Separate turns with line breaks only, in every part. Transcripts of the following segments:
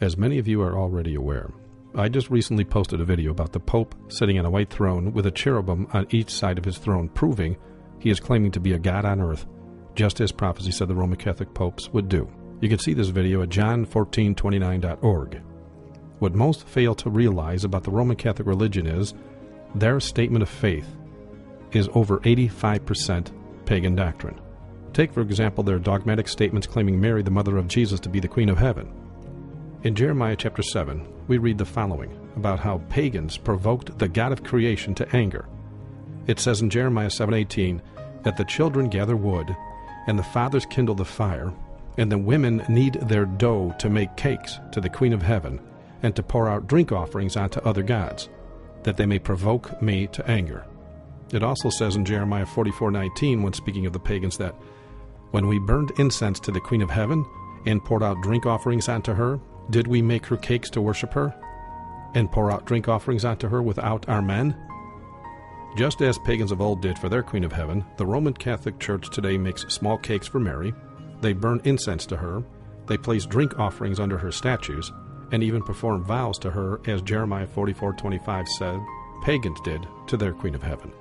As many of you are already aware, I just recently posted a video about the Pope sitting on a white throne with a cherubim on each side of his throne, proving he is claiming to be a god on earth, just as prophecy said the Roman Catholic popes would do. You can see this video at john1429.org. What most fail to realize about the Roman Catholic religion is their statement of faith is over 85% pagan doctrine. Take, for example, their dogmatic statements claiming Mary, the mother of Jesus, to be the Queen of Heaven. In Jeremiah chapter 7, we read the following about how pagans provoked the God of creation to anger. It says in Jeremiah 7:18 that the children gather wood, and the fathers kindle the fire, and the women knead their dough to make cakes to the Queen of Heaven, and to pour out drink offerings unto other gods, that they may provoke me to anger. It also says in Jeremiah 44:19, when speaking of the pagans, that when we burned incense to the Queen of Heaven, and poured out drink offerings unto her, did we make her cakes to worship her, and pour out drink offerings unto her without our men? Just as pagans of old did for their Queen of Heaven, the Roman Catholic Church today makes small cakes for Mary, they burn incense to her, they place drink offerings under her statues, and even perform vows to her, as Jeremiah 44:25 said pagans did to their Queen of Heaven.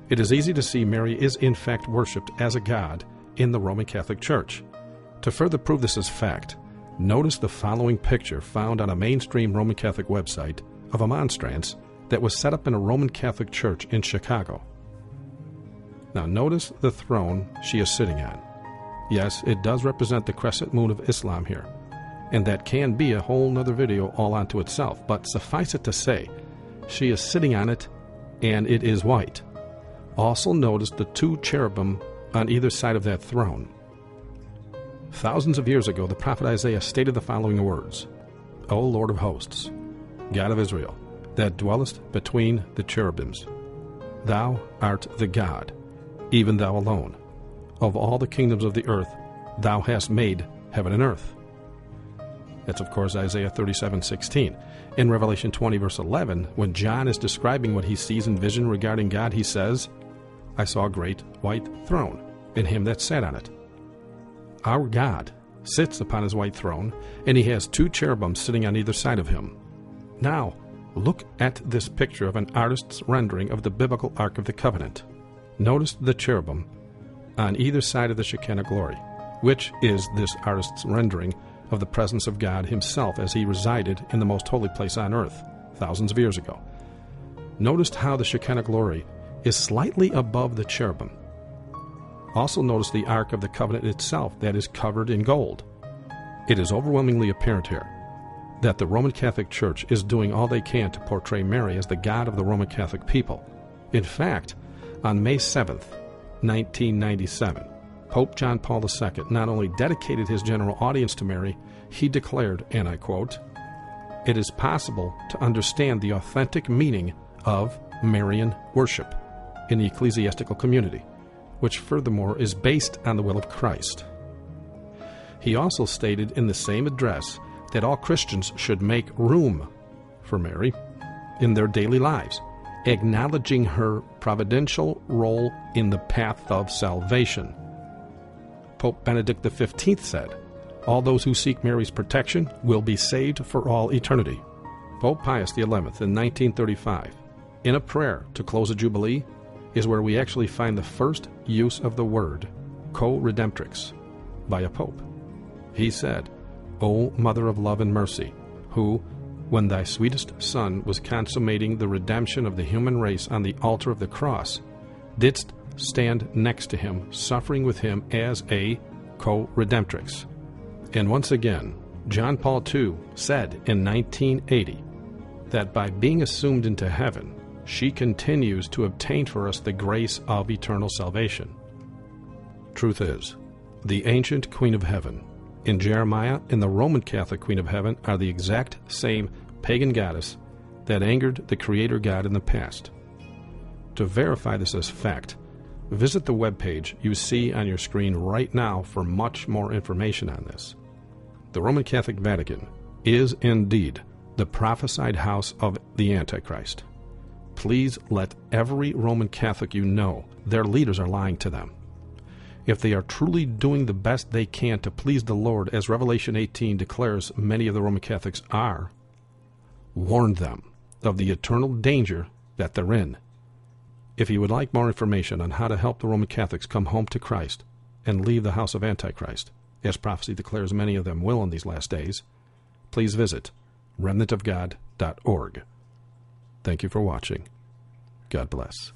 It is easy to see Mary is in fact worshipped as a god in the Roman Catholic Church. To further prove this as fact, notice the following picture found on a mainstream Roman Catholic website of a monstrance that was set up in a Roman Catholic church in Chicago. Now notice the throne she is sitting on. Yes, it does represent the crescent moon of Islam here, and that can be a whole nother video all unto itself, but suffice it to say, she is sitting on it, and it is white. Also notice the two cherubim on either side of that throne. Thousands of years ago, the prophet Isaiah stated the following words: O Lord of hosts, God of Israel, that dwellest between the cherubims, thou art the God, even thou alone. Of all the kingdoms of the earth, thou hast made heaven and earth. That's, of course, Isaiah 37:16. In Revelation 20, verse 11, when John is describing what he sees in vision regarding God, he says, I saw a great white throne, and him that sat on it. Our God sits upon his white throne, and he has two cherubim sitting on either side of him. Now, look at this picture of an artist's rendering of the biblical Ark of the Covenant. Notice the cherubim on either side of the Shekinah glory, which is this artist's rendering of the presence of God himself as he resided in the most holy place on earth thousands of years ago. Notice how the Shekinah glory is slightly above the cherubim. Also notice the Ark of the Covenant itself that is covered in gold. It is overwhelmingly apparent here that the Roman Catholic Church is doing all they can to portray Mary as the God of the Roman Catholic people. In fact, on May 7th, 1997, Pope John Paul II not only dedicated his general audience to Mary, he declared, and I quote, "It is possible to understand the authentic meaning of Marian worship in the ecclesiastical community, which furthermore is based on the will of Christ." He also stated in the same address that all Christians should make room for Mary in their daily lives, acknowledging her providential role in the path of salvation. Pope Benedict XV said, "All those who seek Mary's protection will be saved for all eternity." Pope Pius XI in 1935, in a prayer to close a jubilee, is where we actually find the first use of the word co-redemptrix by a pope. He said, "O Mother of love and mercy, who, when thy sweetest Son was consummating the redemption of the human race on the altar of the cross, didst stand next to him, suffering with him as a co-redemptrix." And once again, John Paul II said in 1980 that by being assumed into heaven, she continues to obtain for us the grace of eternal salvation. Truth is, the ancient Queen of Heaven in Jeremiah and the Roman Catholic Queen of Heaven are the exact same pagan goddess that angered the Creator God in the past. To verify this as fact, visit the webpage you see on your screen right now for much more information on this. The Roman Catholic Vatican is indeed the prophesied house of the Antichrist. Please let every Roman Catholic you know their leaders are lying to them. If they are truly doing the best they can to please the Lord, as Revelation 18 declares many of the Roman Catholics are, warn them of the eternal danger that they're in. If you would like more information on how to help the Roman Catholics come home to Christ and leave the house of Antichrist, as prophecy declares many of them will in these last days, please visit remnantofgod.org. Thank you for watching. God bless.